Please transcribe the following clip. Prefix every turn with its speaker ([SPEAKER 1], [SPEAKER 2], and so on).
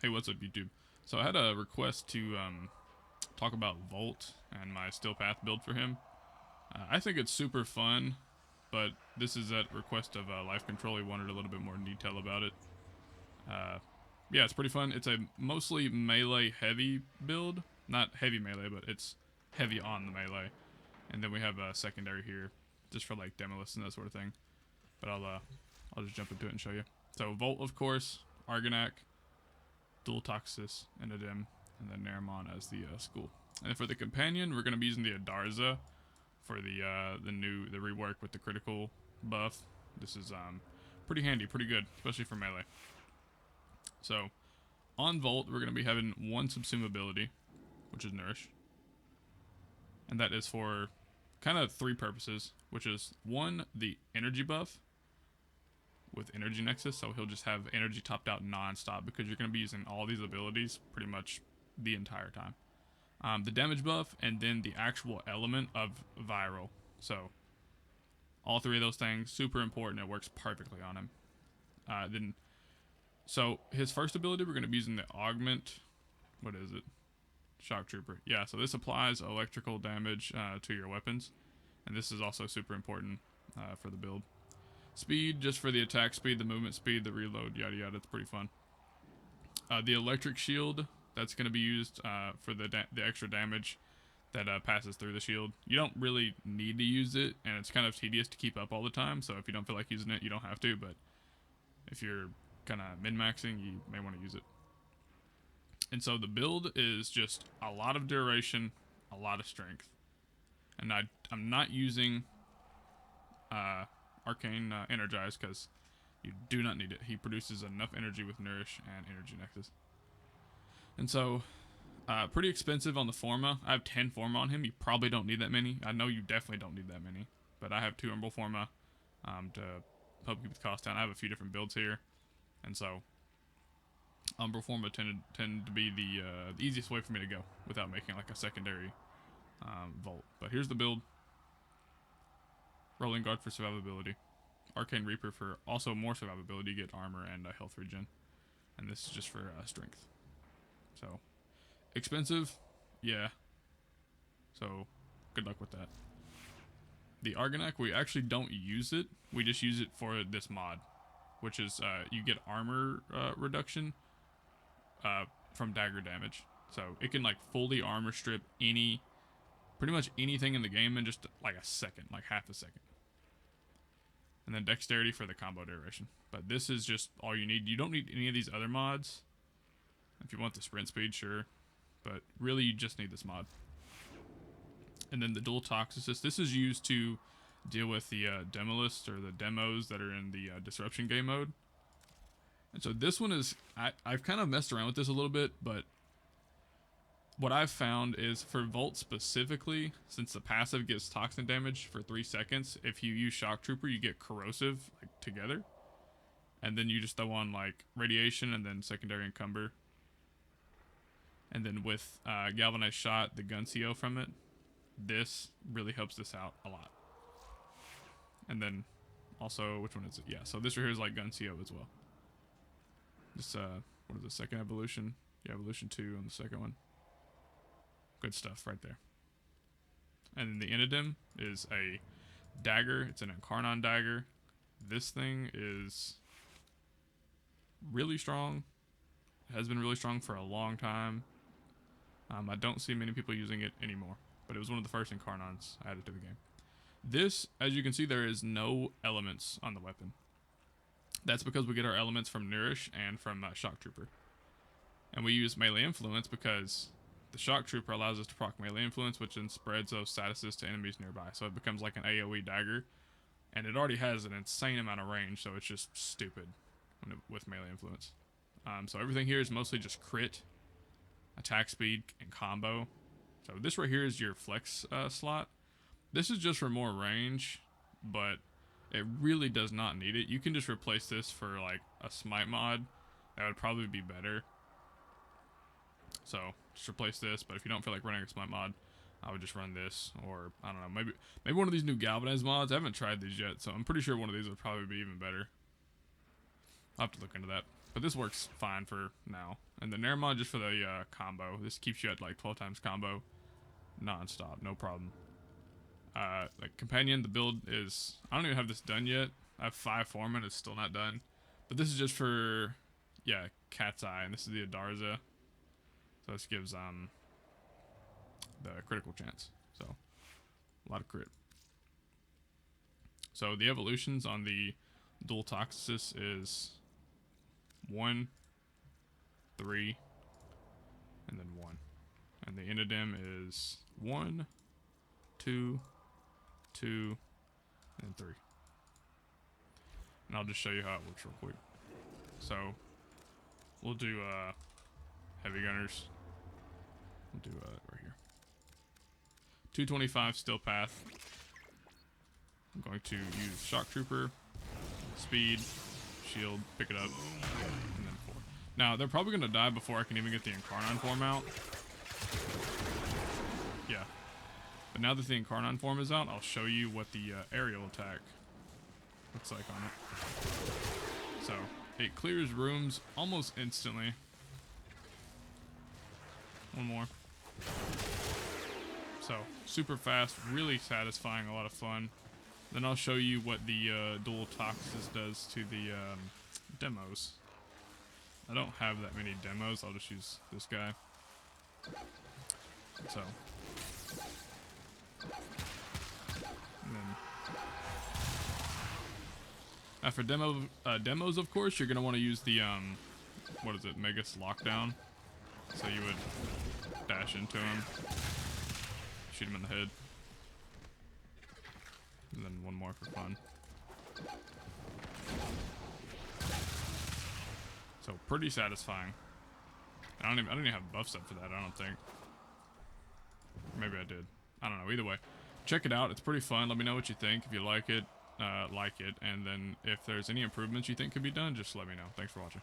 [SPEAKER 1] Hey, what's up, YouTube? So I had a request to talk about Volt and my Steel Path build for him. I think it's super fun, but this is at request of Life Control. He wanted a little bit more detail about it. Uh, yeah, it's pretty fun. It's a mostly melee heavy build. Not heavy melee, but it's heavy on the melee. And then we have a secondary here, just for like Demolists and that sort of thing. But I'll just jump into it and show you. So Volt, of course, Argonac, Dual Toxis, and Adem, and then Naramon as the school. And for the companion, we're going to be using the Adarza for the rework with the critical buff. This is pretty handy, pretty good, especially for melee. So on Volt, we're going to be having one subsume ability, which is Nourish, and that is for kind of three purposes, which is one, the energy buff with Energy Nexus, so he'll just have energy topped out non-stop because you're going to be using all these abilities pretty much the entire time. The damage buff, and then the actual element of Viral. So all three of those things, super important. It works perfectly on him. So his first ability, we're going to be using the Augment. What is it? Shock Trooper. Yeah, so this applies electrical damage to your weapons, and this is also super important for the build. Speed, just for the attack speed, the movement speed, the reload, yada yada. It's pretty fun. The electric shield, that's going to be used for the extra damage that passes through the shield. You don't really need to use it, and it's kind of tedious to keep up all the time, so if you don't feel like using it, you don't have to, but if you're kind of min-maxing, you may want to use it. And so the build is just a lot of duration, a lot of strength. And I'm not using Arcane Energize because you do not need it. He produces enough energy with Nourish and Energy Nexus. And so, pretty expensive on the Forma. I have 10 Forma on him. You probably don't need that many. I know you definitely don't need that many. But I have 2 Umbral Forma to help keep the cost down. I have a few different builds here. And so, Umbral Forma tend to be the easiest way for me to go without making like a secondary Volt. But here's the build. Rolling Guard for survivability. Arcane Reaper for also more survivability. You get armor and health regen. And this is just for strength. So, expensive? Yeah. So, good luck with that. The Argonac, we actually don't use it. We just use it for this mod. Which is, you get armor reduction from dagger damage. So, it can like fully armor strip pretty much anything in the game in just like a second, like half a second. And then dexterity for the combo duration. But this is just all you need. You don't need any of these other mods. If you want the sprint speed, sure. But really, you just need this mod. And then the dual toxicist. This is used to deal with the demolists or the demos that are in the disruption game mode. And so this one is, I've kind of messed around with this a little bit, but what I've found is for Volt specifically, since the passive gives toxin damage for 3 seconds, if you use Shock Trooper, you get corrosive like together. And then you just throw on like radiation and then secondary encumber. And then with galvanized shot, the gun CO from it, this really helps this out a lot. And then also, which one is it? Yeah, so this right here is like gun CO as well. This, what is the second evolution? Yeah, evolution 2 on the second one. Good stuff right there. And then the Inodem is a dagger. It's an Incarnon dagger. This thing is really strong. It has been really strong for a long time. I don't see many people using it anymore, but it was one of the first Incarnons added to the game. This, as you can see, there is no elements on the weapon. That's because we get our elements from Nourish and from Shock Trooper. And we use Melee Influence because the Shock Trooper allows us to proc Melee Influence, which then spreads those statuses to enemies nearby. So it becomes like an AoE dagger. And it already has an insane amount of range, so it's just stupid with Melee Influence. So everything here is mostly just crit, attack speed, and combo. So this right here is your flex slot. This is just for more range, but it really does not need it. You can just replace this for like a smite mod. That would probably be better. So just replace this, but if you don't feel like running a smite mod, I would just run this, or I don't know, maybe one of these new galvanized mods. I haven't tried these yet, so I'm pretty sure one of these would probably be even better. I'll have to look into that. But this works fine for now. And the Nair just for the combo. This keeps you at like 12 times combo non-stop, no problem. Like companion, the build is, I don't even have this done yet. I have 5 foremen, it's still not done. But this is just for, yeah, Cat's Eye, and this is the Adarza. So this gives the critical chance. So a lot of crit. So the evolutions on the dual Toxis is 1, 3, and then 1. And the Inodem is 1, 2, 2, and 3. And I'll just show you how it works real quick. So we'll do heavy gunners. We'll do right here. 225 still path. I'm going to use shock trooper, speed, shield, pick it up, and then 4. Now they're probably gonna die before I can even get the Incarnon form out. Yeah. But now that the Incarnon form is out, I'll show you what the aerial attack looks like on it. So it clears rooms almost instantly. One more. So super fast, really satisfying, a lot of fun. Then I'll show you what the dual Toxis does to the demos. I don't have that many demos, I'll just use this guy. So. And then. Now for demos, of course, you're going to want to use the, what is it, Megas Lockdown. So you would dash into him, shoot him in the head. And then one more for fun. So pretty satisfying. I don't even have buff set for that, I don't think. Maybe I did. I don't know, either way. Check it out, it's pretty fun. Let me know what you think. If you like it. And then if there's any improvements you think could be done, just let me know. Thanks for watching.